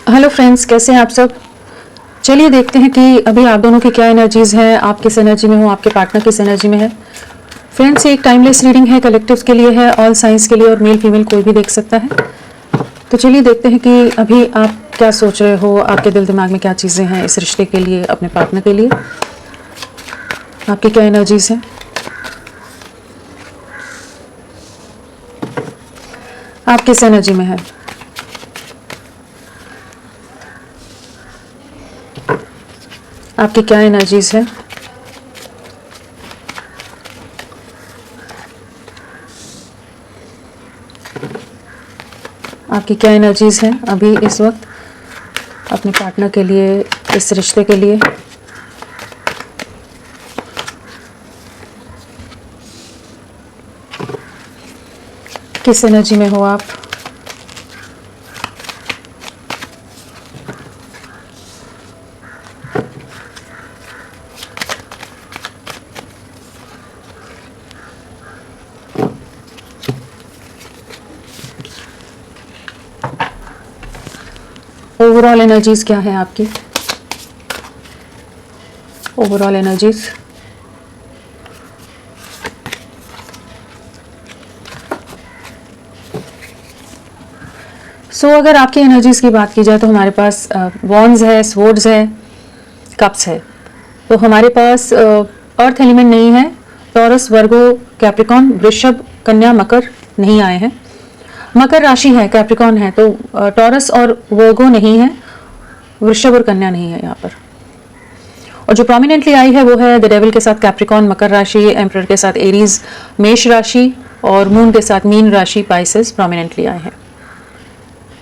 Hello friends, कैसे हैं आप सब। चलिए देखते हैं कि अभी आप दोनों की क्या एनर्जीज हैं, आप किस एनर्जी में हो, आपके पार्टनर किस एनर्जी में है। फ्रेंड्स, ये एक टाइमलेस रीडिंग है, कलेक्टिव्स के लिए है, ऑल साइंस के लिए, और मेल फीमेल कोई भी देख सकता है। तो चलिए देखते हैं कि अभी आप क्या सोच रहे हो, आपके दिल दिमाग में क्या चीज़ें हैं इस रिश्ते के लिए, अपने पार्टनर के लिए, आपकी क्या एनर्जीज हैं। आप किस एनर्जी में है। आपकी क्या एनर्जीज है। आपकी क्या एनर्जीज हैं अभी इस वक्त अपने पार्टनर के लिए, इस रिश्ते के लिए। किस एनर्जी में हो आप। ओवरऑल एनर्जीज क्या है आपकी। Overall energies. अगर आपकी एनर्जीज की बात की जाए तो हमारे पास वॉन्ड्स है, स्वॉर्ड्स है, कप्स है। तो हमारे पास अर्थ एलिमेंट नहीं है। टॉरस, वर्गो, कैप्रिकॉन, वृषभ, कन्या, मकर नहीं आए हैं। मकर राशि है, कैप्रिकॉन है, तो टॉरस और वर्गो नहीं है, वृषभ और कन्या नहीं है यहाँ पर। और जो प्रोमिनेंटली आई है वो है द डेविल के साथ कैप्रिकॉन, मकर राशि, एम्परर के साथ एरीज, मेष राशि, और मून के साथ मीन राशि, पाइसेस प्रोमिनेंटली आए हैं।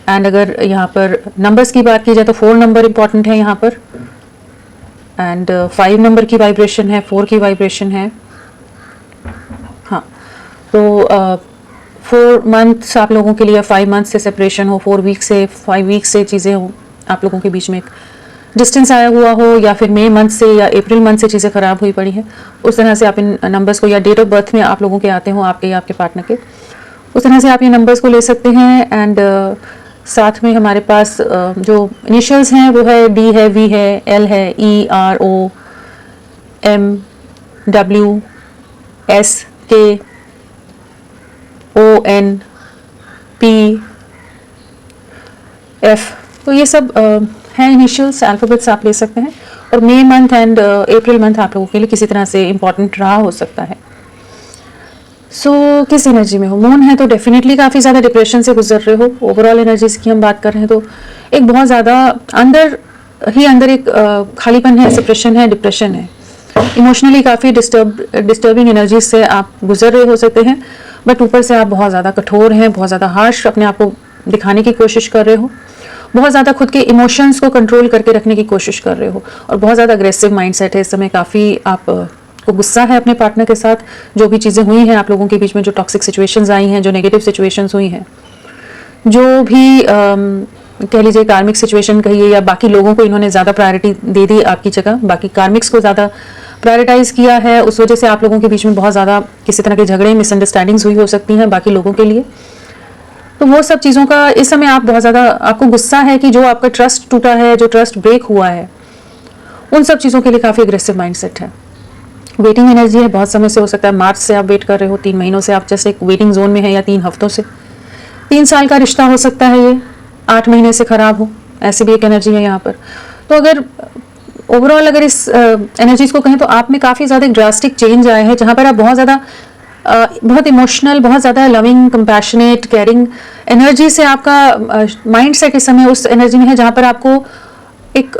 एंड अगर यहाँ पर नंबर्स की बात की जाए तो 4 नंबर इंपॉर्टेंट है यहाँ पर, एंड 5 नंबर की वाइब्रेशन है, 4 की वाइब्रेशन है। हाँ, तो 4 मंथ्स आप लोगों के लिए, 5 मंथ से सेपरेशन हो, 4 वीक से 5 वीक से चीज़ें हो, आप लोगों के बीच में एक डिस्टेंस आया हुआ हो, या फिर मई मंथ से या अप्रैल मंथ से चीज़ें ख़राब हुई पड़ी हैं, उस तरह से आप इन नंबर्स को, या डेट ऑफ बर्थ में आप लोगों के आते हो, आपके या आपके पार्टनर के, उस तरह से आप ये नंबर्स को ले सकते हैं। एंड साथ में हमारे पास जो इनिशियल्स हैं वो है डी है, वी है, एल है, E, R, O, M, W, S, K, O, N, P, F. तो ये सब हैं इनिशियल्स, अल्फ़ाबेट्स आप ले सकते हैं। और मई मंथ एंड अप्रैल मंथ आप लोगों के लिए किसी तरह से इम्पॉर्टेंट रहा हो सकता है। किस एनर्जी में हो। मून है तो डेफिनेटली काफ़ी ज़्यादा डिप्रेशन से गुजर रहे हो। ओवरऑल एनर्जीज की हम बात कर रहे हैं तो एक बहुत ज़्यादा अंदर एक खालीपन है, सेपरेशन है, डिप्रेशन है। इमोशनली काफ़ी डिस्टर्बिंग एनर्जीज से आप गुजर रहे हो सकते हैं, बट ऊपर से आप बहुत ज़्यादा कठोर हैं, बहुत ज़्यादा हार्श अपने आप को दिखाने की कोशिश कर रहे हो, बहुत ज़्यादा खुद के इमोशंस को कंट्रोल करके रखने की कोशिश कर रहे हो, और बहुत ज़्यादा अग्रेसिव माइंडसेट है इस समय। काफ़ी आप को गुस्सा है अपने पार्टनर के साथ, जो भी चीज़ें हुई हैं आप लोगों के बीच में, जो टॉक्सिक सिचुएशंस आई हैं, जो नेगेटिव सिचुएशंस हुई हैं, जो भी कह लीजिए कार्मिक सिचुएशन कहिए, या बाकी लोगों को इन्होंने ज़्यादा प्रायोरिटी दे दी आपकी जगह, बाकी कार्मिक्स को ज़्यादा प्रायोरिटाइज किया है, उस वजह से आप लोगों के बीच में बहुत ज़्यादा किसी तरह के झगड़े, मिसअंडरस्टैंडिंग्स हुई हो सकती हैं बाकी लोगों के लिए। तो वो सब चीज़ों का इस समय आप बहुत ज़्यादा, आपको गुस्सा है कि जो आपका ट्रस्ट टूटा है, जो ट्रस्ट ब्रेक हुआ है, उन सब चीज़ों के लिए काफ़ी अग्रेसिव माइंडसेट है। वेटिंग एनर्जी है, बहुत समय से हो सकता है, मार्च से आप वेट कर रहे हो, 3 महीनों से आप जैसे एक वेटिंग जोन में है, या 3 हफ्तों से, 3 साल का रिश्ता हो सकता है, ये 8 महीने से खराब हो, ऐसी भी एक एनर्जी है यहाँ पर। तो अगर ओवरऑल अगर इस एनर्जीज को कहें तो आप में काफ़ी ज़्यादा एक ड्रास्टिक चेंज आया है, जहाँ पर आप बहुत ज़्यादा बहुत इमोशनल, बहुत ज़्यादा लविंग, कंपैशनेट, केयरिंग एनर्जी से आपका माइंड सेट इस समय उस एनर्जी में है, जहाँ पर आपको एक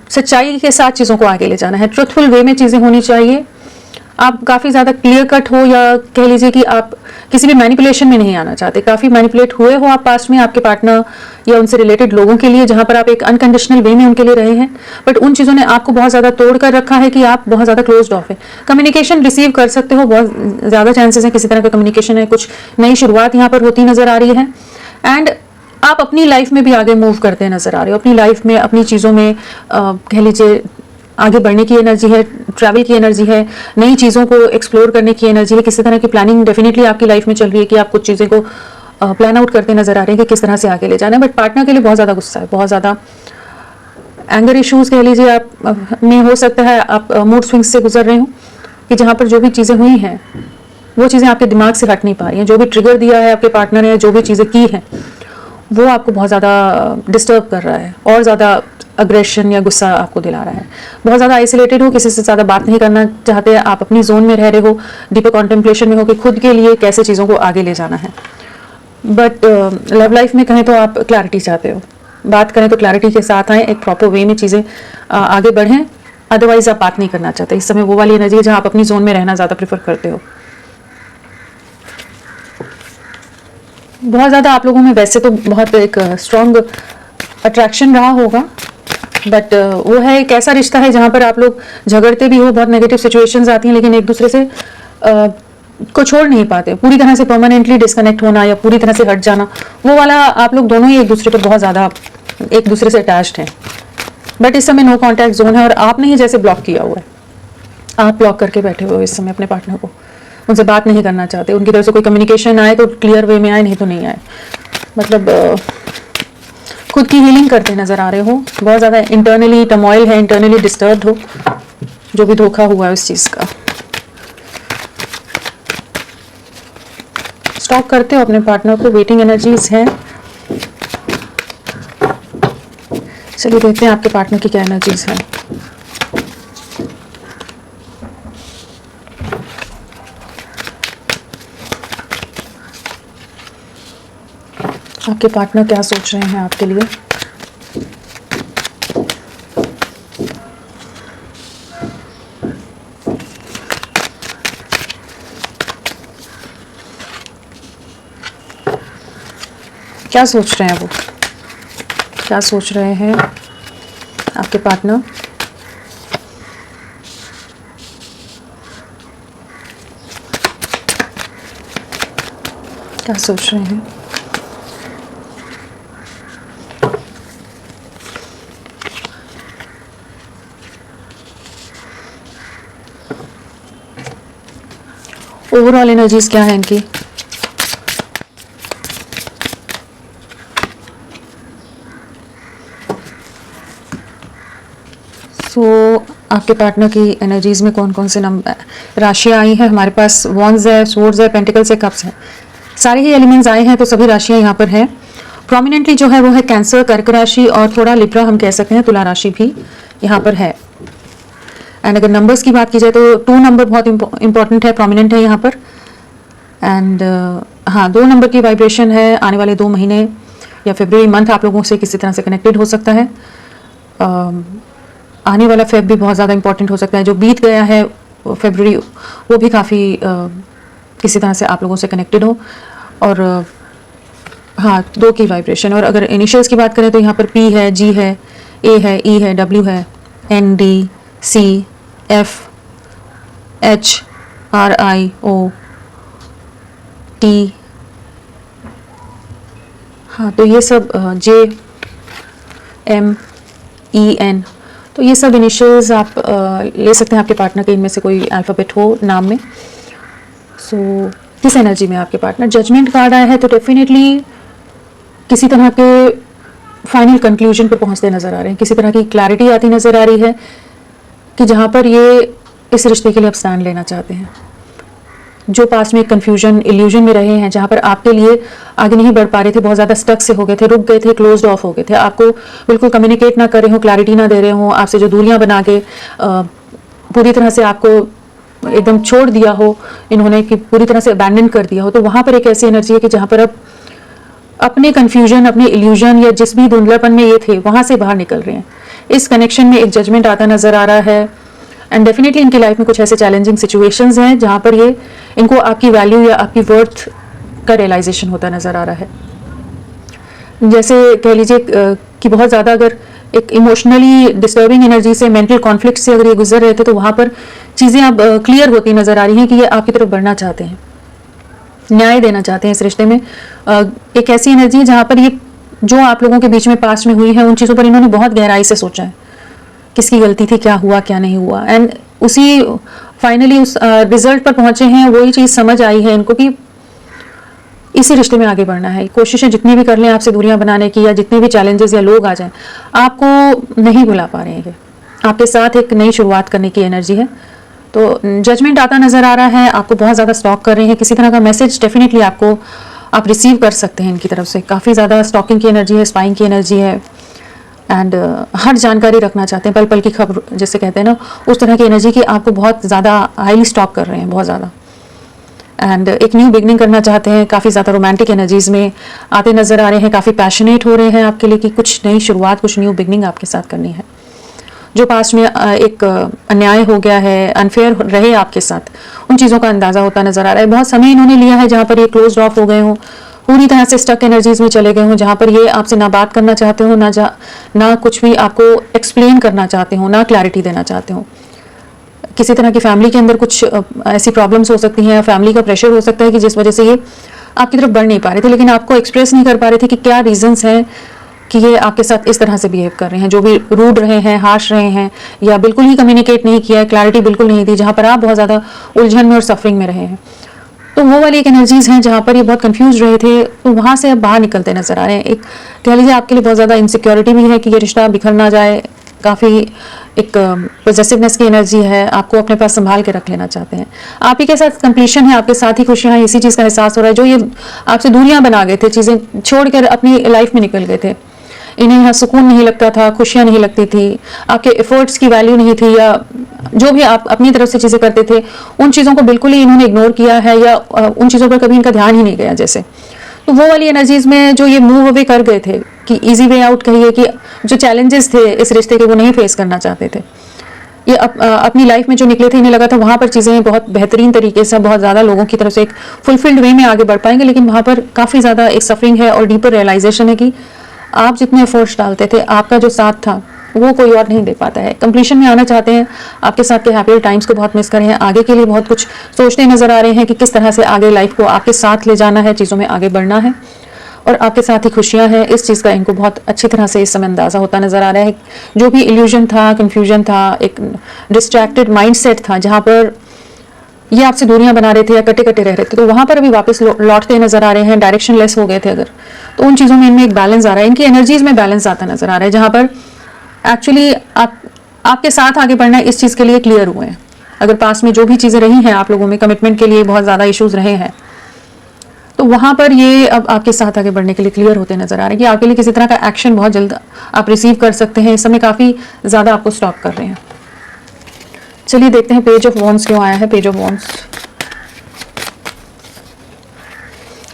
सच्चाई के साथ चीज़ों को आगे ले जाना है, ट्रुथफुल वे में चीज़ें होनी चाहिए। आप काफ़ी ज़्यादा क्लियर कट हो, या कह लीजिए कि आप किसी भी मैनिपुलेशन में नहीं आना चाहते। काफ़ी मैनिपुलेट हुए हो आप पास्ट में आपके पार्टनर या उनसे रिलेटेड लोगों के लिए, जहाँ पर आप एक अनकंडीशनल वे में उनके लिए रहे हैं, बट उन चीज़ों ने आपको बहुत ज़्यादा तोड़ कर रखा है कि आप बहुत ज़्यादा क्लोज्ड ऑफ है। कम्युनिकेशन रिसीव कर सकते हो, बहुत ज़्यादा चांसेस हैं किसी तरह का कम्युनिकेशन है, कुछ नई शुरुआत यहाँ पर होती नज़र आ रही है। एंड आप अपनी लाइफ में भी आगे मूव करते नज़र आ रहे हो, अपनी लाइफ में, अपनी चीज़ों में कह लीजिए आगे बढ़ने की एनर्जी है, ट्रैवल की एनर्जी है, नई चीज़ों को एक्सप्लोर करने की एनर्जी है, किसी तरह की प्लानिंग डेफिनेटली आपकी लाइफ में चल रही है कि आप कुछ चीज़ें को प्लान आउट करते नजर आ रहे हैं कि किस तरह से आगे ले जाना है। बट पार्टनर के लिए बहुत ज़्यादा गुस्सा है, बहुत ज़्यादा एंगर इश्यूज कह लीजिए आप में हो सकता है। आप मूड स्विंग्स से गुजर रहे हो कि जहाँ पर जो भी चीज़ें हुई हैं वो चीज़ें आपके दिमाग से हट नहीं पा रही हैं। जो भी ट्रिगर दिया है आपके पार्टनर ने, जो भी चीज़ें की हैं, वो आपको बहुत ज़्यादा डिस्टर्ब कर रहा है और ज़्यादा अग्रेशन या गुस्सा आपको दिला रहा है। बहुत ज़्यादा आइसोलेटेड हो, किसी से ज़्यादा बात नहीं करना चाहते, आप अपनी जोन में रह रहे हो, डीपर कॉन्टेम्पलेशन में हो कि खुद के लिए कैसे चीज़ों को आगे ले जाना है। बट लव लाइफ में कहें तो आप क्लैरिटी चाहते हो, बात करें तो क्लैरिटी के साथ आए, एक प्रॉपर वे में चीज़ें आगे बढ़ें। अदरवाइज आप बात नहीं करना चाहते। इस समय वो वाली एनर्जी है जहाँ आप अपनी जोन में रहना ज़्यादा प्रेफर करते हो। बहुत ज़्यादा आप लोगों में वैसे तो बहुत एक स्ट्रॉन्ग अट्रैक्शन रहा होगा, बट वो है एक ऐसा रिश्ता है जहाँ पर आप लोग झगड़ते भी हो, बहुत नेगेटिव सिचुएशंस आती हैं, लेकिन एक दूसरे से को छोड़ नहीं पाते। पूरी तरह से परमानेंटली डिस्कनेक्ट होना या पूरी तरह से हट जाना, वो वाला आप लोग दोनों ही एक दूसरे पर बहुत ज़्यादा एक दूसरे से अटैच्ड हैं। बट इस समय नो कॉन्टैक्ट जोन है और आपने ही जैसे ब्लॉक किया हुआ है, आप ब्लॉक करके बैठे हुए हो इस समय अपने पार्टनर को, उनसे बात नहीं करना चाहते। उनकी तरफ से कोई कम्युनिकेशन आए तो क्लियर वे में आए, नहीं तो नहीं आए। मतलब खुद की हीलिंग करते नजर आ रहे हो, बहुत ज़्यादा इंटरनली टर्मोइल है, इंटरनली डिस्टर्ब हो, जो भी धोखा हुआ है उस चीज़ का स्टॉक करते हो अपने पार्टनर को। वेटिंग एनर्जीज हैं। चलिए देखते हैं आपके पार्टनर की क्या एनर्जीज हैं। आपके पार्टनर क्या सोच रहे हैं आपके लिए? क्या सोच रहे हैं वो? क्या सोच रहे हैं आपके पार्टनर? क्या सोच रहे हैं? ओवरऑल एनर्जीज क्या है इनकी? आपके पार्टनर की एनर्जीज में कौन कौन से नंबर राशियां आई हैं हमारे पास? वॉन्ड्स है, सोर्ड्स है, पेंटिकल्स है, कप्स है, सारे ही एलिमेंट्स आए हैं। तो सभी राशियां यहाँ पर हैं। प्रोमिनेंटली जो है वो है कैंसर, कर्क राशि और थोड़ा लिब्रा, हम कह सकते हैं तुला राशि भी यहाँ पर है। एंड अगर नंबर्स की बात की जाए तो 2 नंबर बहुत इंपॉर्टेंट है, प्रोमिनेंट है यहाँ पर। एंड हाँ, 2 नंबर की वाइब्रेशन है। आने वाले 2 महीने या फरवरी मंथ आप लोगों से किसी तरह से कनेक्टेड हो सकता है। आने वाला फेब भी बहुत ज़्यादा इंपॉर्टेंट हो सकता है। जो बीत गया है फरवरी, वो भी काफ़ी किसी तरह से आप लोगों से कनेक्टेड हो। और हाँ, 2 की वाइब्रेशन। और अगर इनिशियल्स की बात करें तो यहाँ पर P है, G है, A है, E है, W है, N, D, C, F, H, R, I, O, T। हाँ, तो ये सब J, M, E, N, तो ये सब इनिशियल्स आप ले सकते हैं आपके पार्टनर के, इनमें से कोई अल्फ़ाबेट हो नाम में। सो किस एनर्जी में आपके पार्टनर? जजमेंट कार्ड आया है, तो डेफिनेटली किसी तरह के फाइनल कंक्लूजन पे पहुंचते नज़र आ रहे हैं। किसी तरह की क्लैरिटी आती नज़र आ रही है कि जहाँ पर ये इस रिश्ते के लिए आप स्टैंड लेना चाहते हैं। जो पास्ट में कन्फ्यूजन, इल्यूजन में रहे हैं, जहाँ पर आपके लिए आगे नहीं बढ़ पा रहे थे, बहुत ज़्यादा स्टक से हो गए थे, रुक गए थे, क्लोज्ड ऑफ हो गए थे, आपको बिल्कुल कम्युनिकेट ना कर रहे हो, क्लैरिटी ना दे रहे हो, आपसे जो दूरियां बना के पूरी तरह से आपको एकदम छोड़ दिया हो इन्होंने, कि पूरी तरह से अबैंडन कर दिया हो। तो वहाँ पर एक ऐसी एनर्जी है कि जहाँ पर अब अपने कन्फ्यूजन, अपने इल्यूजन या जिस भी धुंधलापन में ये थे, वहाँ से बाहर निकल रहे हैं। इस कनेक्शन में एक जजमेंट आता नज़र आ रहा है। एंड डेफिनेटली इनकी लाइफ में कुछ ऐसे चैलेंजिंग सिचुएशंस हैं जहाँ पर ये इनको आपकी वैल्यू या आपकी वर्थ का रियलाइजेशन होता नज़र आ रहा है। जैसे कह लीजिए कि बहुत ज़्यादा अगर एक इमोशनली डिस्टर्बिंग एनर्जी से, मेंटल कॉन्फ्लिक्ट से अगर ये गुजर रहे थे, तो वहाँ पर चीज़ें अब क्लियर होती नज़र आ रही हैं कि ये आपकी तरफ बढ़ना चाहते हैं, न्याय देना चाहते हैं इस रिश्ते में। एक ऐसी एनर्जी है जहाँ पर ये जो आप लोगों के बीच में पास्ट में हुई है, उन चीज़ों पर इन्होंने बहुत गहराई से सोचा है, किसकी गलती थी, क्या हुआ, क्या नहीं हुआ। एंड उसी फाइनली उस रिजल्ट पर पहुंचे हैं। वही चीज़ समझ आई है इनको कि इसी रिश्ते में आगे बढ़ना है। कोशिशें जितनी भी कर लें आपसे दूरियां बनाने की, या जितने भी चैलेंजेस या लोग आ जाएं, आपको नहीं भुला पा रहे हैं। ये आपके साथ एक नई शुरुआत करने की एनर्जी है। तो जजमेंट आता नजर आ रहा है, आपको बहुत ज़्यादा स्टॉक कर रहे हैं। किसी तरह का मैसेज डेफिनेटली आपको आप रिसीव कर सकते हैं इनकी तरफ से। काफ़ी ज़्यादा स्टॉकिंग की एनर्जी है, स्पाइंग की एनर्जी है, एंड हर जानकारी रखना चाहते हैं, पल पल की खबर जैसे कहते हैं ना, उस तरह की एनर्जी की आपको बहुत ज़्यादा हाईली स्टॉक कर रहे हैं, बहुत ज़्यादा। एंड एक न्यू बिगनिंग करना चाहते हैं, काफ़ी ज़्यादा रोमांटिक एनर्जीज में आते नजर आ रहे हैं, काफ़ी पैशनेट हो रहे हैं आपके लिए कि कुछ नई शुरुआत, कुछ न्यू बिगनिंग आपके साथ करनी है। जो पास्ट में एक अन्याय हो गया है, अनफेयर रहे आपके साथ, उन चीज़ों का अंदाज़ा होता नजर आ रहा है। बहुत समय इन्होंने लिया है जहाँ पर ये क्लोज ऑफ हो गए हों, पूरी तरह से स्टक एनर्जीज में चले गए हों, जहाँ पर ये आपसे ना बात करना चाहते हो, ना कुछ भी आपको एक्सप्लेन करना चाहते हो, ना क्लैरिटी देना चाहते हो। किसी तरह की फैमिली के अंदर कुछ ऐसी प्रॉब्लम्स हो सकती हैं, फैमिली का प्रेशर हो सकता है कि जिस वजह से ये आपकी तरफ बढ़ नहीं पा रहे थे, लेकिन आपको एक्सप्रेस नहीं कर पा रहे थे कि क्या रीजंस हैं कि ये आपके साथ इस तरह से बिहेव कर रहे हैं। जो भी रूड रहे हैं, हार्श रहे हैं, या बिल्कुल ही कम्युनिकेट नहीं किया है, क्लैरिटी बिल्कुल नहीं दी, जहाँ पर आप बहुत ज़्यादा उलझन में और सफरिंग में रहे हैं। तो वो वाली एक एनर्जीज हैं जहाँ पर ये बहुत कंफ्यूज रहे थे, तो वहाँ से अब बाहर निकलते नजर आ रहे हैं। एक कह लीजिए आपके लिए बहुत ज़्यादा इनसिक्योरिटी भी है कि ये रिश्ता बिखर ना जाए, काफ़ी एक पॉजिटिवनेस की एनर्जी है, आपको अपने पास संभाल के रख लेना चाहते हैं। आप ही के साथ कंप्लीशन है, आपके साथ ही खुशियाँ हैं, इसी चीज़ का एहसास हो रहा है। जो ये आपसे दूरियां बना गए थे, चीज़ें छोड़कर अपनी लाइफ में निकल गए थे, इन्हें यहाँ सुकून नहीं लगता था, खुशियाँ नहीं लगती थी, आपके एफर्ट्स की वैल्यू नहीं थी, या जो भी आप अपनी तरफ से चीज़ें करते थे उन चीज़ों को बिल्कुल ही इन्होंने इग्नोर किया है, या उन चीज़ों पर कभी इनका ध्यान ही नहीं गया जैसे। तो वो वाली एनर्जीज में जो ये मूव अवे कर गए थे, कि इजी वे आउट कहिए, कि जो चैलेंजेस थे इस रिश्ते के वो नहीं फेस करना चाहते थे। ये अपनी लाइफ में जो निकले थे, इन्हें लगा था वहाँ पर चीज़ें बहुत बेहतरीन तरीके से, बहुत ज़्यादा लोगों की तरफ से एक फुलफिल्ड वे में आगे बढ़ पाएंगे, लेकिन वहाँ पर काफ़ी ज़्यादा एक सफरिंग है और डीपर रियलाइजेशन है कि आप जितने एफर्ट्स डालते थे, आपका जो साथ था वो कोई और नहीं दे पाता है। कंप्लीशन में आना चाहते हैं, आपके साथ के हैप्पी टाइम्स को बहुत मिस कर रहे हैं, आगे के लिए बहुत कुछ सोचते नजर आ रहे हैं कि किस तरह से आगे लाइफ को आपके साथ ले जाना है, चीज़ों में आगे बढ़ना है, और आपके साथ ही खुशियां हैं। इस चीज़ का इनको बहुत अच्छी तरह से इस समय अंदाज़ा होता नजर आ रहा है। जो भी इल्यूजन था, कन्फ्यूजन था, एक डिस्ट्रैक्टेड माइंडसेट था, जहाँ पर ये आपसे दूरियां बना रहे थे या कटे कटे रह रहे थे, तो वहाँ पर अभी वापस लौटते नजर आ रहे हैं। डायरेक्शन लेस हो गए थे अगर, तो उन चीज़ों में इनमें एक बैलेंस आ रहा है, इनकी एनर्जीज में बैलेंस आता नजर आ रहा है, जहाँ पर एक्चुअली आपके साथ आगे बढ़ना इस चीज़ के लिए क्लियर हुए हैं। अगर पास में जो भी चीज़ें रही हैं आप लोगों में, कमिटमेंट के लिए बहुत ज़्यादा इश्यूज रहे हैं, तो वहाँ पर ये अब आपके साथ आगे बढ़ने के लिए क्लियर होते नजर आ रहे हैं कि आपके लिए किसी तरह का एक्शन बहुत जल्द आप रिसीव कर सकते हैं। इस समय काफ़ी ज़्यादा आपको स्टॉप कर रहे हैं। चलिए देखते हैं पेज ऑफ वॉन्ड्स क्यों आया है। पेज ऑफ वॉन्ड्स,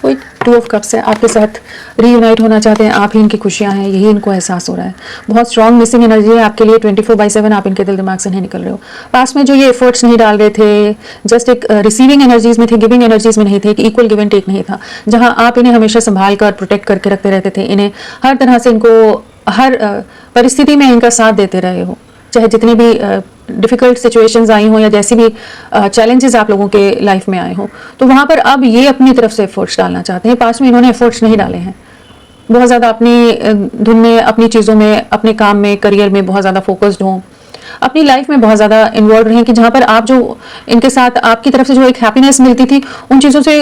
कोई 2 ऑफ कप्स है, आपके साथ रीयूनाइट होना चाहते हैं, आप ही इनकी खुशियां हैं, यही इनको एहसास हो रहा है। बहुत स्ट्रॉन्ग मिसिंग एनर्जी है आपके लिए 24/7, आप इनके दिल दिमाग से नहीं निकल रहे हो। पास में जो ये एफर्ट्स नहीं डाल रहे थे, जस्ट एक रिसीविंग एनर्जीज में थे, गिविंग एनर्जीज में नहीं थे, एक इक्वल गिव एंड टेक नहीं था, जहां आप इन्हें हमेशा संभाल कर प्रोटेक्ट करके रखते रहते थे, इन्हें हर तरह से, इनको हर परिस्थिति में इनका साथ देते रहे हो, चाहे जितनी भी डिफ़िकल्ट सिचुएशंस आई हों या जैसी भी चैलेंजेस आप लोगों के लाइफ में आए हों, तो वहाँ पर अब ये अपनी तरफ से एफर्ट्स डालना चाहते हैं। पास में इन्होंने एफर्ट्स नहीं डाले हैं, बहुत ज़्यादा अपनी धुन में, अपनी चीज़ों में, अपने काम में, करियर में बहुत ज़्यादा फोकस्ड हों, अपनी लाइफ में बहुत ज़्यादा इन्वॉल्व रहें, कि जहाँ पर आप जो इनके साथ आपकी तरफ से जो एक हैप्पीनेस मिलती थी, उन चीज़ों से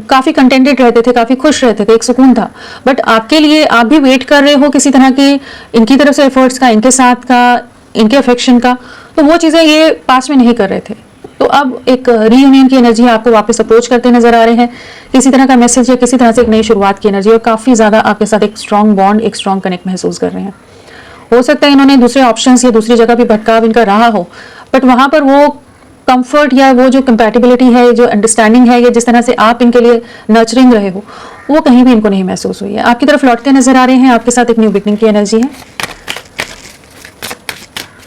काफ़ी कंटेंटेड रहते थे, काफ़ी खुश रहते थे, एक सुकून था। बट आपके लिए आप भी वेट कर रहे हो किसी तरह की इनकी तरफ से एफर्ट्स का, इनके साथ का, इनके अफेक्शन का, तो वो चीज़ें ये पास में नहीं कर रहे थे। तो अब एक रीयूनियन की एनर्जी आपको वापस अप्रोच करते नजर आ रहे हैं, किसी तरह का मैसेज या किसी तरह से एक नई शुरुआत की एनर्जी, और काफ़ी ज़्यादा आपके साथ एक स्ट्रॉन्ग बॉन्ड, एक स्ट्रॉन्ग कनेक्ट महसूस कर रहे हैं। हो सकता है इन्होंने दूसरे ऑप्शंस या दूसरी जगह भी भटकाव इनका रहा हो, बट वहाँ पर वो कंफर्ट या वो जो कंपैटिबिलिटी है, जो अंडरस्टैंडिंग है, या जिस तरह से आप इनके लिए नर्चरिंग रहे हो, वो कहीं भी इनको नहीं महसूस हुई है। आपकी तरफ लौटते नजर आ रहे हैं, आपके साथ एक न्यू बिगनिंग की एनर्जी है।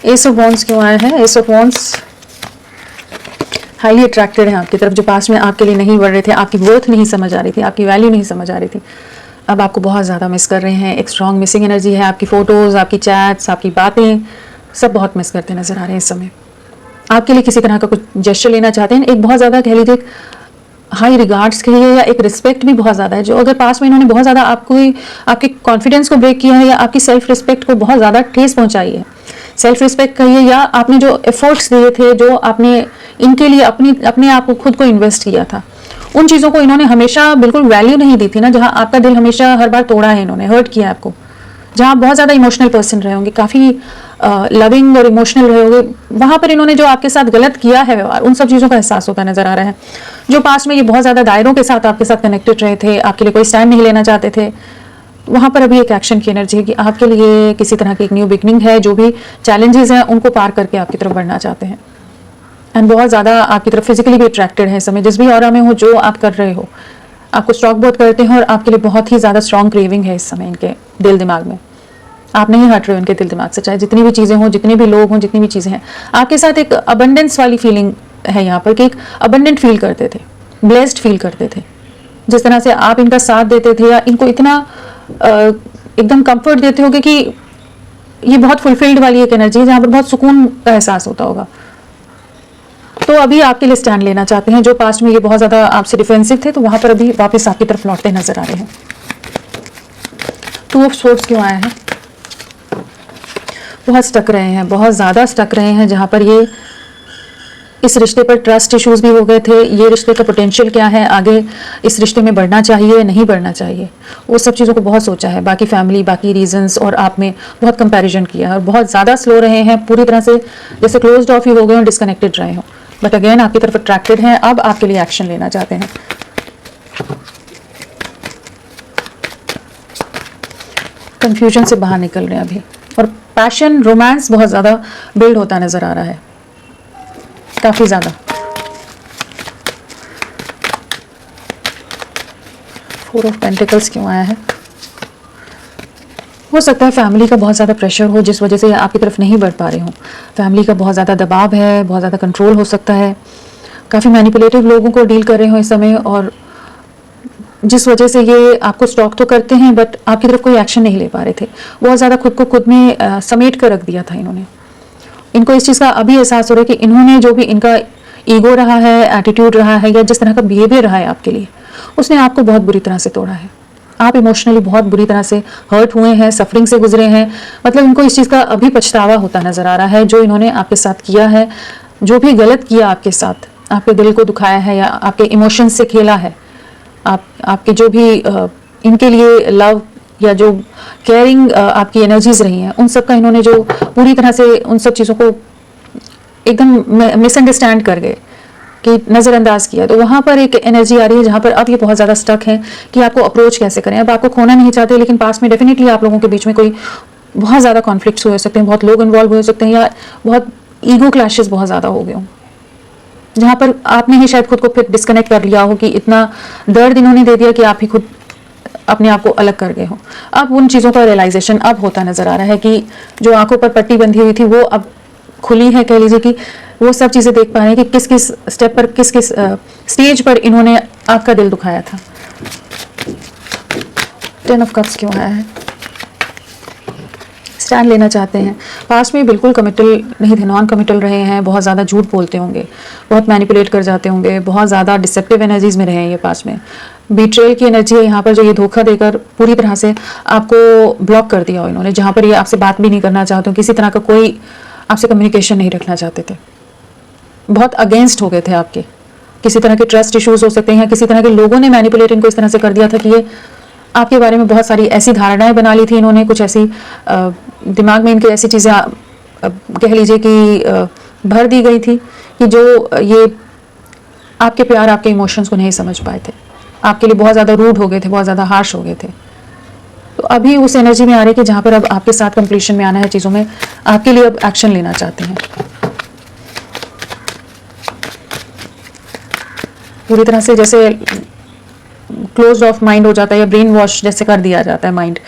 एस ऑफ वॉन्ड्स क्यों आया है? S of wands highly attracted है आपकी तरफ, जो पास में आपके लिए नहीं बढ़ रहे थे, आपकी वर्थ नहीं समझ आ रही थी, आपकी वैल्यू नहीं समझ आ रही थी, अब आपको बहुत ज़्यादा मिस कर रहे हैं। एक स्ट्रॉन्ग मिसिंग एनर्जी है, आपकी फ़ोटोज़, आपकी चैट्स, आपकी बातें सब बहुत मिस करते नजर आ रहे हैं इस समय। आपके लिए किसी तरह का कुछ जेस्चर लेना चाहते हैं, एक बहुत ज़्यादा कह लीजिए हाई रिगार्ड्स के लिए, या एक रिस्पेक्ट भी बहुत ज़्यादा है, जो अगर पास में इन्होंने बहुत ज़्यादा आपको, आपके कॉन्फिडेंस को ब्रेक किया है, या आपकी सेल्फ रिस्पेक्ट को बहुत ज़्यादा ठेस पहुंचाई है, सेल्फ रिस्पेक्ट कहिए, या आपने जो एफर्ट्स दिए थे, जो आपने इनके लिए अपने आप को खुद को इन्वेस्ट किया था, उन चीज़ों को इन्होंने हमेशा बिल्कुल वैल्यू नहीं दी थी ना, जहाँ आपका दिल हमेशा हर बार तोड़ा है, इन्होंने हर्ट किया आपको, जहाँ आप बहुत ज़्यादा इमोशनल पर्सन रहे होंगे, काफ़ी लविंग और इमोशनल रहे होंगे, वहाँ पर इन्होंने जो आपके साथ गलत किया है व्यवहार, उन सब चीज़ों का एहसास होता नजर आ रहा है। जो पास्ट में ये बहुत ज़्यादा दायरों के साथ आपके साथ कनेक्टेड रहे थे, आपके लिए कोई स्टैंड नहीं लेना चाहते थे, वहाँ पर अभी एक एक्शन की एनर्जी है कि आपके लिए किसी तरह की एक न्यू बिगनिंग है, जो भी चैलेंजेस हैं उनको पार करके आपकी तरफ बढ़ना चाहते हैं। एंड बहुत ज़्यादा आपकी तरफ फिजिकली भी अट्रैक्टेड है इस समय, जिस भी ऑरा में हो, जो आप कर रहे हो, आपको स्टॉक बहुत करते हैं और आपके लिए बहुत ही ज़्यादा स्ट्रॉन्ग क्रेविंग है इस समय इनके दिल दिमाग में। आप नहीं हट रहे हो इनके दिल दिमाग से, चाहे जितनी भी चीज़ें हों, जितने भी लोग हों, जितनी भी चीज़ें हैं, आपके साथ एक अबंडेंस वाली फीलिंग है यहाँ पर, कि एक अबंडेंट फील करते थे, ब्लेस्ड फील करते थे। जिस तरह से आप इनका साथ देते थे या इनको इतना एकदम कंफर्ट देते होगे कि ये बहुत फुलफिल्ड वाली एक एनर्जी है, जहाँ पर बहुत सुकून का एहसास होता होगा। तो अभी आपके लिए स्टैंड लेना चाहते हैं। जो पास्ट में ये बहुत ज़्यादा आपसे डिफेंसिव थे, तो वहाँ पर अभी वापस आपकी तरफ लौटते नजर आ रहे हैं। 2 ऑफ सोर्ड्स क्यों आया है? बहुत स्टक रहे हैं, बहुत ज़्यादा स्टक रहे हैं, जहाँ पर ये इस रिश्ते पर ट्रस्ट इश्यूज भी हो गए थे। ये रिश्ते का पोटेंशियल क्या है, आगे इस रिश्ते में बढ़ना चाहिए नहीं बढ़ना चाहिए, वो सब चीज़ों को बहुत सोचा है। बाकी फैमिली, बाकी रीजंस और आप में बहुत कंपैरिजन किया है और बहुत ज़्यादा स्लो रहे हैं, पूरी तरह से जैसे क्लोज्ड ऑफ ही हो गए और डिस्कनेक्टेड रहे हो। बट अगेन आपकी तरफ अट्रैक्टेड हैं, अब आपके लिए एक्शन लेना चाहते हैं। कंफ्यूजन से बाहर निकल रहे हैं अभी, और पैशन, रोमांस बहुत ज़्यादा बिल्ड होता नजर आ रहा है, काफ़ी ज़्यादा। 4 ऑफ पेंटिकल्स क्यों आया है? हो सकता है फैमिली का बहुत ज़्यादा प्रेशर हो, जिस वजह से आपकी तरफ नहीं बढ़ पा रहे हो। फैमिली का बहुत ज़्यादा दबाव है, बहुत ज़्यादा कंट्रोल हो सकता है, काफ़ी मैनिपुलेटिव लोगों को डील कर रहे हो इस समय, और जिस वजह से ये आपको स्टॉक तो करते हैं बट आपकी तरफ कोई एक्शन नहीं ले पा रहे थे। बहुत ज़्यादा खुद को खुद में समेट कर रख दिया था इन्होंने। इनको इस चीज़ का अभी एहसास हो रहा है कि इन्होंने जो भी इनका ईगो रहा है, एटीट्यूड रहा है, या जिस तरह का बिहेवियर रहा है आपके लिए, उसने आपको बहुत बुरी तरह से तोड़ा है। आप इमोशनली बहुत बुरी तरह से हर्ट हुए हैं, सफरिंग से गुजरे हैं। मतलब इनको इस चीज़ का अभी पछतावा होता नजर आ रहा है, जो इन्होंने आपके साथ किया है, जो भी गलत किया आपके साथ, आपके दिल को दुखाया है या आपके इमोशंस से खेला है, आपके जो भी इनके लिए लव या जो केयरिंग आपकी एनर्जीज रही हैं, उन सब का इन्होंने जो पूरी तरह से उन सब चीज़ों को एकदम मिसअंडरस्टैंड कर गए, कि नज़रअंदाज किया। तो वहाँ पर एक एनर्जी आ रही है जहाँ पर अब ये बहुत ज़्यादा स्टक है कि आपको अप्रोच कैसे करें। अब आपको खोना नहीं चाहते, लेकिन पास में डेफिनेटली आप लोगों के बीच में कोई बहुत ज़्यादा कॉन्फ्लिक्ट्स हो सकते हैं, बहुत लोग इन्वॉल्व हो सकते हैं, या बहुत ईगो क्लैशेस बहुत ज़्यादा हो गए हों, जहाँ पर आपने ही शायद खुद को फिर डिस्कनेक्ट कर लिया हो, कि इतना दर्द इन्होंने दे दिया कि आप ही खुद अपने आप को अलग कर गए हो। अब उन चीज़ों का रियलाइजेशन अब होता नज़र आ रहा है कि जो आंखों पर पट्टी बंधी हुई थी वो अब खुली है, कह लीजिए कि वो सब चीज़ें देख पा रहे हैं कि किस किस स्टेप पर, किस किस स्टेज पर इन्होंने आपका दिल दुखाया था। 10 ऑफ कप्स क्यों आया है? स्टैंड लेना चाहते हैं। पास्ट में बिल्कुल कमिटल नहीं थे, नॉन कमिटल रहे हैं, बहुत ज़्यादा झूठ बोलते होंगे, बहुत मैनिपुलेट कर जाते होंगे, बहुत ज़्यादा डिसेप्टिव एनर्जीज में रहे हैं ये पास्ट में। बीट्रेल की एनर्जी है यहाँ पर, जो ये धोखा देकर पूरी तरह से आपको ब्लॉक कर दिया हो इन्होंने, जहाँ पर ये आपसे बात भी नहीं करना चाहते हो, किसी तरह का कोई आपसे कम्युनिकेशन नहीं रखना चाहते थे, बहुत अगेंस्ट हो गए थे आपके। किसी तरह के ट्रस्ट इश्यूज हो सकते हैं, या किसी तरह के लोगों ने मैनिपुलेट इनको इस तरह से कर दिया था कि ये आपके बारे में बहुत सारी ऐसी धारणाएं बना ली थी इन्होंने, कुछ ऐसी दिमाग में इनके ऐसी चीज़ें कह लीजिए कि भर दी गई थी कि जो ये आपके प्यार, आपके इमोशंस को नहीं समझ पाए थे, आपके लिए बहुत ज़्यादा रूड हो गए थे, बहुत ज़्यादा हार्श हो गए थे। तो अभी उस एनर्जी में आ रही है कि जहाँ पर अब आपके साथ कंप्लीशन में आना है चीज़ों में, आपके लिए अब एक्शन लेना चाहते हैं। पूरी तरह से जैसे क्लोज्ड ऑफ माइंड हो जाता है, या ब्रेन वॉश जैसे कर दिया जाता है माइंड,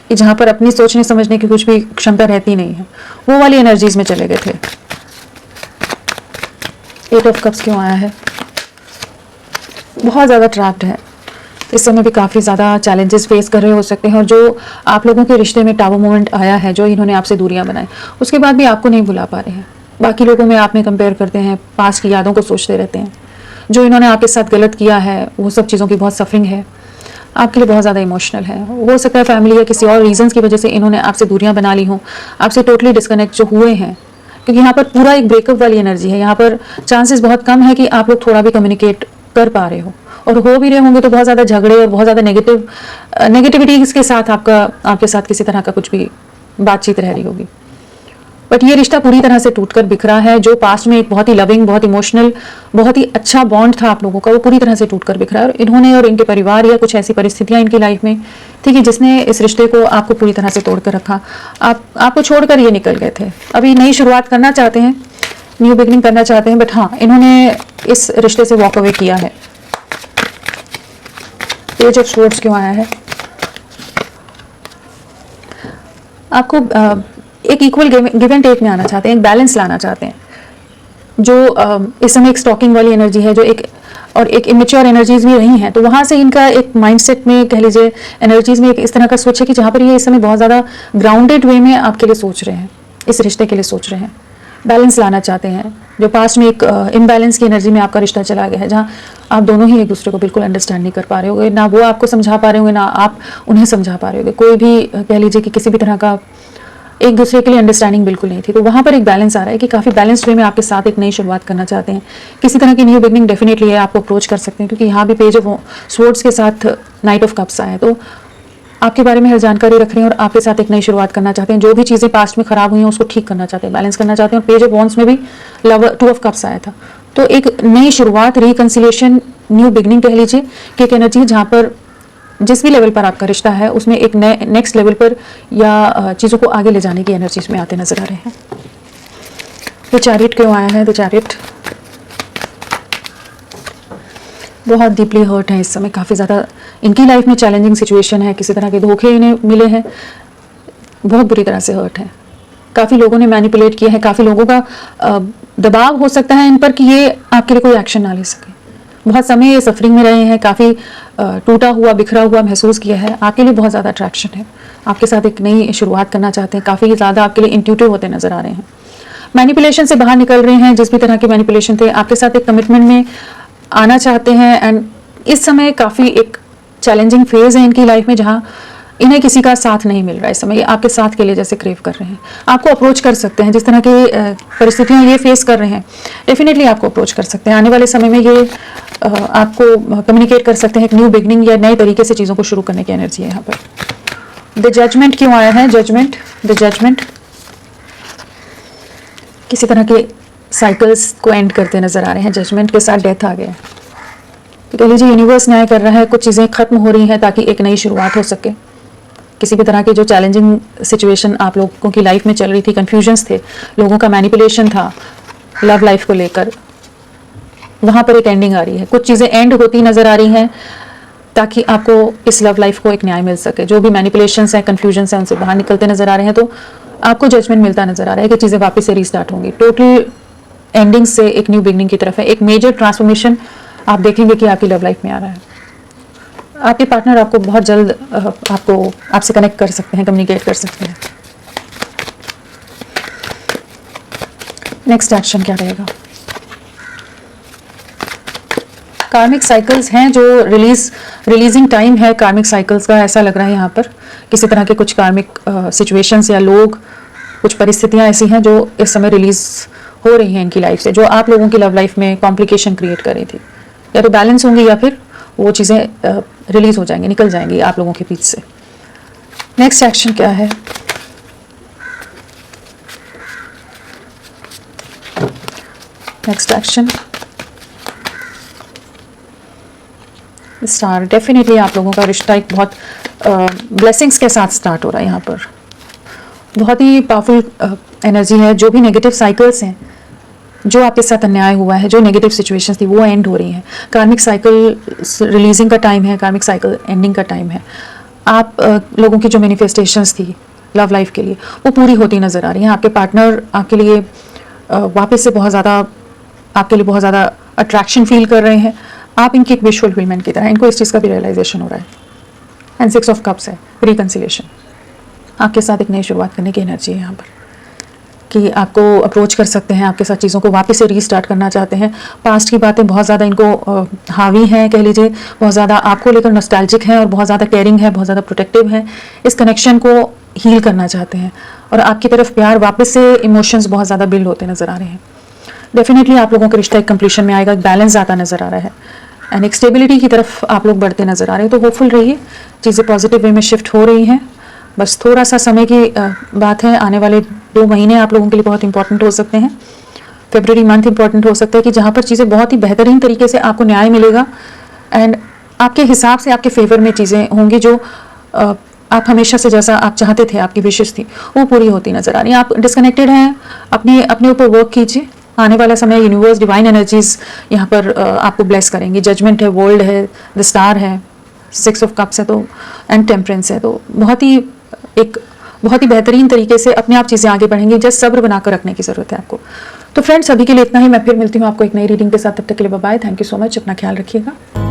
कि जहाँ पर अपनी सोचने समझने की कुछ भी क्षमता रहती नहीं है, वो वाली एनर्जीज में चले गए थे। 8 ऑफ कप्स क्यों आया है? बहुत ज़्यादा ट्रैप्ड है इस समय भी, काफ़ी ज़्यादा चैलेंजेस फेस कर रहे हो सकते हैं, और जो आप लोगों के रिश्ते में टावर मोमेंट आया है, जो इन्होंने आपसे दूरियां बनाई, उसके बाद भी आपको नहीं भुला पा रहे हैं। बाकी लोगों में आप में कंपेयर करते हैं, पास्ट की यादों को सोचते रहते हैं, जो इन्होंने आपके साथ गलत किया है वो सब चीज़ों की बहुत सफरिंग है, आपके लिए बहुत ज़्यादा इमोशनल है। हो सकता है फैमिली या किसी और रीजंस की वजह से इन्होंने आपसे दूरियां बना ली हों, आपसे टोटली डिस्कनेक्ट जो हुए हैं, क्योंकि यहाँ पर पूरा एक ब्रेकअप वाली एनर्जी है। यहाँ पर चांसेस बहुत कम है कि आप लोग थोड़ा भी कम्युनिकेट कर पा रहे हो और हो भी रहे होंगे तो बहुत ज़्यादा झगड़े और बहुत ज़्यादा नेगेटिविटी के साथ आपके साथ किसी तरह का कुछ भी बातचीत रह रही होगी। बट ये रिश्ता पूरी तरह से टूटकर बिखरा है। जो पास्ट में एक बहुत ही लविंग, बहुत इमोशनल, बहुत ही अच्छा बॉन्ड था आप लोगों का, वो पूरी तरह से टूटकर बिखरा है। और इन्होंने और इनके परिवार या कुछ ऐसी परिस्थितियां इनकी लाइफ में थी कि जिसने इस रिश्ते को आपको पूरी तरह से तोड़कर रखा। आपको छोड़कर ये निकल गए थे। अभी नई शुरुआत करना चाहते हैं, न्यू बिगनिंग करना चाहते हैं, बट हाँ, इन्होंने इस रिश्ते से वॉक अवे किया है। पेज ऑफ स्वॉर्ड्स क्यों आया है? आपको एक इक्वल गिव एंड टेक में आना चाहते हैं, एक बैलेंस लाना चाहते हैं। जो इस समय एक स्टॉकिंग वाली एनर्जी है, जो एक इमेच्योर एनर्जीज भी रही हैं, तो वहां से इनका एक माइंडसेट में कह लीजिए एनर्जीज में एक इस तरह का स्विच है कि जहां पर ये इस समय बहुत ज़्यादा ग्राउंडेड वे में आपके लिए सोच रहे हैं, इस रिश्ते के लिए सोच रहे हैं, बैलेंस लाना चाहते हैं। जो पास्ट में एक इम्बैलेंस की एनर्जी में आपका रिश्ता चला गया है, जहाँ आप दोनों ही एक दूसरे को बिल्कुल अंडरस्टैंड नहीं कर पा रहे होगे, ना वो आपको समझा पा रहे होंगे, ना आप उन्हें समझा पा रहे होगे। कोई भी कह लीजिए कि किसी भी तरह का एक दूसरे के लिए अंडरस्टैंडिंग बिल्कुल नहीं थी। तो वहाँ पर एक बैलेंस आ रहा है कि काफ़ी बैलेंस्ड वे में आपके साथ एक नई शुरुआत करना चाहते हैं। किसी तरह की न्यू बिगनिंग डेफिनेटली है, आपको अप्रोच कर सकते हैं, क्योंकि यहाँ भी पेज ऑफ स्वॉर्ड्स के साथ नाइट ऑफ कप्स आए, तो आपके बारे में हर जानकारी रख रहे हैं और आपके साथ एक नई शुरुआत करना चाहते हैं। जो भी चीज़ें पास्ट में खराब हुई हैं उसको ठीक करना चाहते हैं, बैलेंस करना चाहते हैं। और पेज ऑफ वॉन्ड्स में भी टू ऑफ कप्स आया था। तो एक नई शुरुआत, रिकंसिलिएशन, न्यू बिगनिंग कह लीजिए कि एक एनर्जी जहाँ पर जिस भी लेवल पर आपका रिश्ता है उसमें एक नेक्स्ट लेवल पर या चीज़ों को आगे ले जाने की एनर्जीज में आते नजर आ रहे हैं। तो चैरियट क्यों आया है? तो चैरियट बहुत डीपली हर्ट है इस समय, काफ़ी ज़्यादा इनकी लाइफ में चैलेंजिंग सिचुएशन है, किसी तरह के धोखे इन्हें मिले हैं, बहुत बुरी तरह से हर्ट है। काफ़ी लोगों ने मैनिपुलेट किया है, काफ़ी लोगों का दबाव हो सकता है इन पर कि ये आपके लिए कोई एक्शन ना ले सके। बहुत समय ये सफरिंग में रहे हैं, काफ़ी टूटा हुआ, बिखरा हुआ महसूस किया है। आपके लिए बहुत ज़्यादा अट्रैक्शन है, आपके साथ एक नई शुरुआत करना चाहते हैं, काफ़ी ज़्यादा आपके लिए इंट्यूटिव होते नजर आ रहे हैं। मैनिपुलेशन से बाहर निकल रहे हैं, जिस भी तरह के मैनिपुलेशन थे, आपके साथ एक कमिटमेंट में आना चाहते हैं। एंड इस समय काफ़ी एक चैलेंजिंग फेज है इनकी लाइफ में, जहाँ इन्हें किसी का साथ नहीं मिल रहा है। इस समय ये आपके साथ के लिए जैसे क्रेव कर रहे हैं। आपको अप्रोच कर सकते हैं, जिस तरह की परिस्थितियां ये फेस कर रहे हैं, डेफिनेटली आपको अप्रोच कर सकते हैं। आने वाले समय में ये आपको कम्युनिकेट कर सकते हैं, एक न्यू बिगनिंग या नए तरीके से चीज़ों को शुरू करने की एनर्जी है यहाँ पर। द जजमेंट क्यों आया है? जजमेंट, द जजमेंट किसी तरह के साइकिल्स को एंड करते नजर आ रहे हैं। जजमेंट के साथ डेथ आ गया है, तो कह लीजिए यूनिवर्स न्याय कर रहा है, कुछ चीज़ें खत्म हो रही हैं ताकि एक नई शुरुआत हो सके। किसी भी तरह की जो चैलेंजिंग सिचुएशन आप लोगों की लाइफ में चल रही थी, कन्फ्यूजन्स थे, लोगों का मैनिपुलेशन था लव लाइफ को लेकर, वहाँ पर एक एंडिंग आ रही है। कुछ चीज़ें एंड होती नज़र आ रही हैं ताकि आपको इस लव लाइफ को एक न्याय मिल सके। जो भी मैनिपुलेशंस हैं, कन्फ्यूजन्स हैं, उनसे बाहर निकलते नज़र आ रहे हैं। तो आपको जजमेंट मिलता नज़र आ रहा है कि चीज़ें वापस से रीस्टार्ट होंगी, टोटल एंडिंग से एक न्यू बिगनिंग की तरफ है। एक मेजर ट्रांसफॉर्मेशन आप देखेंगे कि आपकी लव लाइफ में आ रहा है। आपके पार्टनर आपको बहुत जल्द आपसे कनेक्ट कर सकते हैं, कम्युनिकेट कर सकते हैं। नेक्स्ट एक्शन क्या रहेगा? कार्मिक साइकिल्स हैं जो रिलीजिंग टाइम है कार्मिक साइकिल्स का, ऐसा लग रहा है यहाँ पर। किसी तरह के कुछ कार्मिक सिचुएशंस या लोग, कुछ परिस्थितियाँ ऐसी हैं जो इस समय रिलीज हो रही हैं इनकी लाइफ से, जो आप लोगों की लव लाइफ में कॉम्प्लिकेशन क्रिएट कर रही थी। या तो बैलेंस होंगी या फिर वो चीज़ें रिलीज हो जाएंगी, निकल जाएंगी आप लोगों के बीच से। नेक्स्ट एक्शन क्या है? Next action star. डेफिनेटली आप लोगों का रिश्ता एक बहुत ब्लेसिंग्स के साथ स्टार्ट हो रहा है यहाँ पर। बहुत ही पावरफुल एनर्जी है। जो भी नेगेटिव साइकिल्स हैं, जो आपके साथ अन्याय हुआ है, जो नेगेटिव सिचुएशंस थी, वो एंड हो रही हैं। कार्मिक साइकिल रिलीजिंग का टाइम है, कार्मिक साइकिल एंडिंग का टाइम है। आप लोगों की जो मैनिफेस्टेशंस थी लव लाइफ के लिए, वो पूरी होती नज़र आ रही हैं। आपके पार्टनर आपके लिए वापस से बहुत ज़्यादा अट्रैक्शन फील कर रहे हैं। आप इनकी एक विश फुलफिलमेंट की तरह, इनको इस चीज़ का भी रियलाइजेशन हो रहा है। एंड 6 ऑफ कप्स है, रिकंसिलिएशन। आपके साथ एक नई शुरुआत करने की एनर्जी है यहाँ पर, कि आपको अप्रोच कर सकते हैं, आपके साथ चीज़ों को वापस से रीस्टार्ट करना चाहते हैं। पास्ट की बातें बहुत ज़्यादा इनको हावी हैं, कह लीजिए बहुत ज़्यादा आपको लेकर नॉस्टैल्जिक हैं और बहुत ज़्यादा केयरिंग है, बहुत ज़्यादा प्रोटेक्टिव है। इस कनेक्शन को हील करना चाहते हैं और आपकी तरफ प्यार, वापस से इमोशंस बहुत ज़्यादा बिल्ड होते नज़र आ रहे हैं। डेफिनेटली आप लोगों का रिश्ता एक कंप्लीशन में आएगा, एक बैलेंस आता नज़र आ रहा है। एंड एक स्टेबिलिटी की तरफ आप लोग बढ़ते नजर आ रहे हैं। तो होपफुल रहिए, चीज़ें पॉजिटिव वे में शिफ्ट हो रही हैं। बस थोड़ा सा समय की बात है। आने वाले 2 महीने आप लोगों के लिए बहुत इंपॉर्टेंट हो सकते हैं। फरवरी मंथ इंपॉर्टेंट हो सकता है कि जहाँ पर चीज़ें बहुत ही बेहतरीन तरीके से आपको न्याय मिलेगा एंड आपके हिसाब से आपके फेवर में चीज़ें होंगी, जो आप हमेशा से जैसा आप चाहते थे, आपकी विशेष थी, वो पूरी होती नजर आ रही है। आप डिस्कनेक्टेड हैं, अपने ऊपर वर्क कीजिए। आने वाला समय यूनिवर्स, डिवाइन एनर्जीज यहाँ पर आपको ब्लेस करेंगी। जजमेंट है, वर्ल्ड है, द स्टार है, 6 ऑफ कप्स है, तो एंड टेम्परेंस है। तो बहुत ही बेहतरीन तरीके से अपने आप चीज़ें आगे बढ़ेंगी। जस्ट सब्र बनाकर रखने की ज़रूरत है आपको। तो फ्रेंड्स, अभी के लिए इतना ही। मैं फिर मिलती हूँ आपको एक नई रीडिंग के साथ। तब तक के लिए bye bye. Thank you so much. अपना ख्याल रखिएगा।